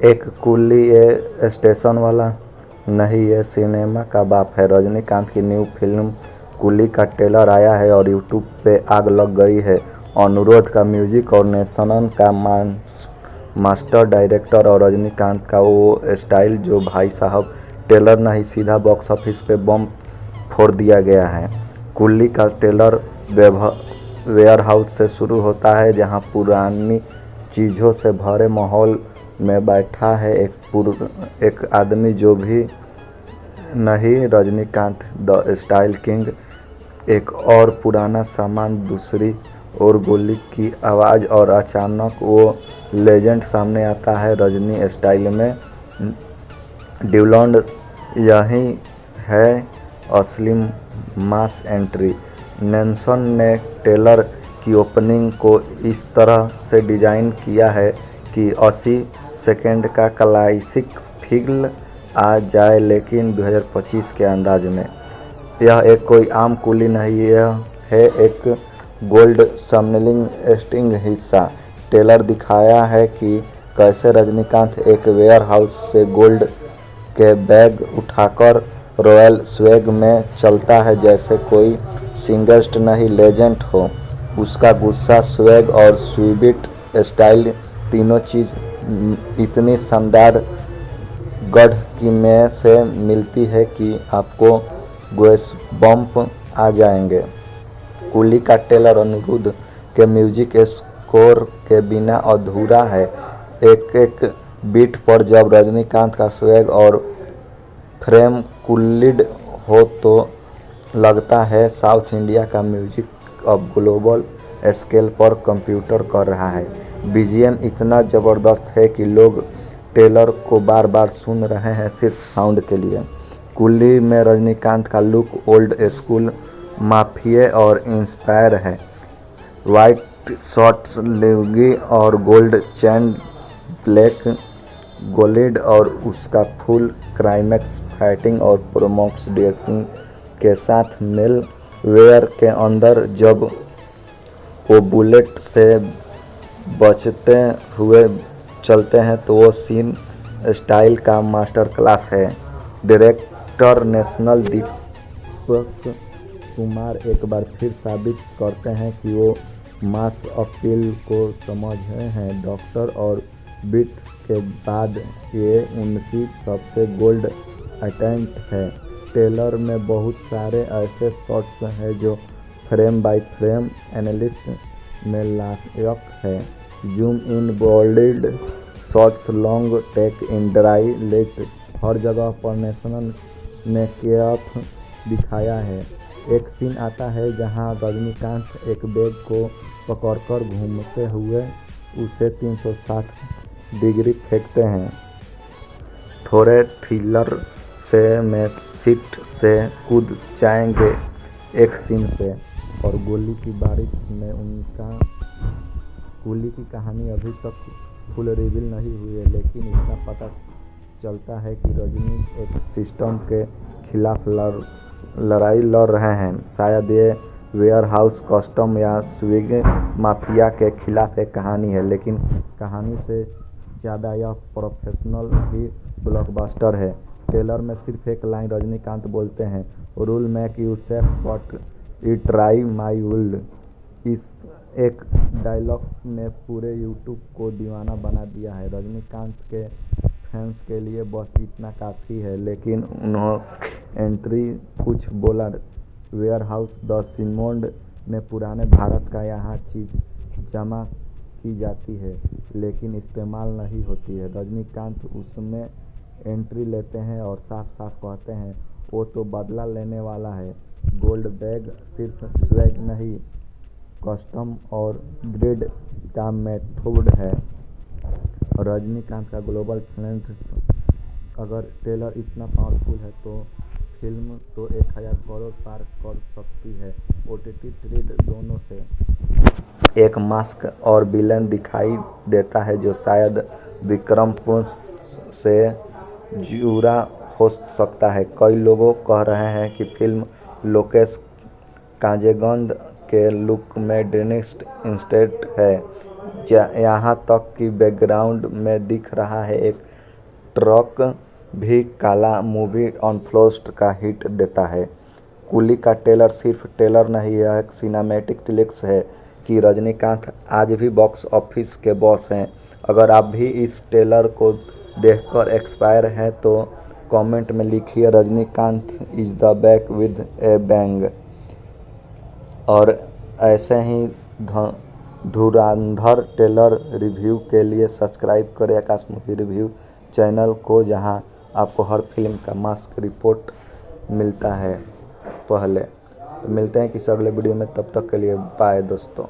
एक कुली ये स्टेशन वाला नहीं, ये सिनेमा का बाप है। रजनीकांत की न्यू फिल्म कुली का ट्रेलर आया है और यूट्यूब पे आग लग गई है। अनुरोध का म्यूजिक और नेशन का मास्टर डायरेक्टर और रजनीकांत का वो स्टाइल जो भाई साहब ट्रेलर नहीं सीधा बॉक्स ऑफिस पे बम फोड़ दिया गया है। कुली का ट्रेलर वेयरहाउस से शुरू होता है जहां पुरानी चीज़ों से भरे माहौल में बैठा है एक आदमी जो भी नहीं, रजनीकांत द स्टाइल किंग। एक और पुराना सामान, दूसरी ओर गोली की आवाज़ और अचानक वो लेजेंड सामने आता है रजनी स्टाइल में। ड्यूलैंड यही है असली मास एंट्री। नेल्सन ने ट्रेलर की ओपनिंग को इस तरह से डिज़ाइन किया है कि 80 सेकेंड का क्लासिक फील आ जाए, लेकिन 2025 के अंदाज में। यह एक कोई आम कुली नहीं, यह है एक गोल्ड समलिंग स्टिंग हिस्सा। ट्रेलर दिखाया है कि कैसे रजनीकांत एक वेयर हाउस से गोल्ड के बैग उठाकर रॉयल स्वैग में चलता है जैसे कोई सिंगर्स नहीं, लेजेंड हो। उसका गुस्सा, स्वैग और स्वीट स्टाइल, तीनों चीज़ इतनी शानदार गढ़ की में से मिलती है कि आपको गूज़बम्प आ जाएंगे। कुली का ट्रेलर अनिरुद्ध के म्यूजिक स्कोर के बिना अधूरा है। एक एक बीट पर जब रजनीकांत का स्वैग और फ्रेम कुलिड हो तो लगता है साउथ इंडिया का म्यूजिक अब ग्लोबल स्केल पर कंप्यूटर कर रहा है। बीजीएम इतना ज़बरदस्त है कि लोग ट्रेलर को बार बार सुन रहे हैं सिर्फ साउंड के लिए। कुली में रजनीकांत का लुक ओल्ड स्कूल माफिया और इंस्पायर है। वाइट शॉर्ट्स, लुंगी और गोल्ड चेन, ब्लैक गोल्ड और उसका फुल क्लाइमैक्स फाइटिंग और प्रोमोक्स डेंसिंग के साथ मेल वेयर के अंदर जब वो बुलेट से बचते हुए चलते हैं तो वो सीन स्टाइल का मास्टर क्लास है। डायरेक्टर नेशनल दीपक कुमार एक बार फिर साबित करते हैं कि वो मास अपील को समझे हैं। डॉक्टर और बीट के बाद ये उनकी सबसे गोल्ड अटेम्प्ट है। ट्रेलर में बहुत सारे ऐसे शॉट्स हैं जो फ्रेम बाय फ्रेम एनालिसिस में लायक है। Zoom in, bold shots, long take in, dry late, हर जगह पर नेशनल ने केएफ दिखाया है। एक सीन आता है जहां रजनीकांत एक बैग को पकड़कर घूमते हुए उसे 360 डिग्री फेंकते हैं। थोड़े थ्रिलर से में सीट से कूद जाएंगे एक सीन पे। और गोली की बारिश में उनका कुली की कहानी अभी तक फुल रिवील नहीं हुई है, लेकिन इतना पता चलता है कि रजनी एक सिस्टम के खिलाफ लड़ाई लड़ रहे हैं। शायद ये वेयर हाउस कस्टम या स्विग माफिया के खिलाफ एक कहानी है, लेकिन कहानी से ज़्यादा यह प्रोफेशनल ही ब्लॉकबस्टर है। ट्रेलर में सिर्फ एक लाइन रजनीकांत बोलते हैं, rule make you safe but it try my would. इस एक डायलॉग ने पूरे यूट्यूब को दीवाना बना दिया है। रजनीकांत के फैंस के लिए बस इतना काफ़ी है, लेकिन उन्होंने एंट्री कुछ बोला। वेयर हाउस द सिमोंड में पुराने भारत का यहाँ चीज़ जमा की जाती है लेकिन इस्तेमाल नहीं होती है। रजनीकांत उसमें एंट्री लेते हैं और साफ साफ कहते हैं वो तो बदला लेने वाला है। गोल्ड बैग सिर्फ स्वैग नहीं, कस्टम और ग्रेड का मेथड है। रजनीकांत का ग्लोबल फ्लैश, अगर ट्रेलर इतना पावरफुल है तो फिल्म तो 1000 करोड़ पार कर सकती है। ओटीटी थ्रिल दोनों से एक मास्क और विलेन दिखाई देता है जो शायद विक्रमपुर से जुड़ा हो सकता है। कई लोगों कह रहे हैं कि फिल्म लोकेश कांजेगंद के लुक में डेनिस्ट इंस्टेड है यहाँ तक कि बैकग्राउंड में दिख रहा है एक ट्रक भी काला मूवी अनफ्लोस्ट का हिट देता है। कुली का ट्रेलर सिर्फ ट्रेलर नहीं, यह एक सिनेमैटिक ट्रिल्स है कि रजनीकांत आज भी बॉक्स ऑफिस के बॉस हैं। अगर आप भी इस ट्रेलर को देखकर एक्सपायर हैं तो कमेंट में लिखिए Rajinikanth is the back with A bang. और ऐसे ही धुरंधर ट्रेलर रिव्यू के लिए सब्सक्राइब करें आकाश मूवी रिव्यू चैनल को, जहां आपको हर फिल्म का मास्क रिपोर्ट मिलता है पहले। तो मिलते हैं किसी अगले वीडियो में, तब तक के लिए बाय दोस्तों।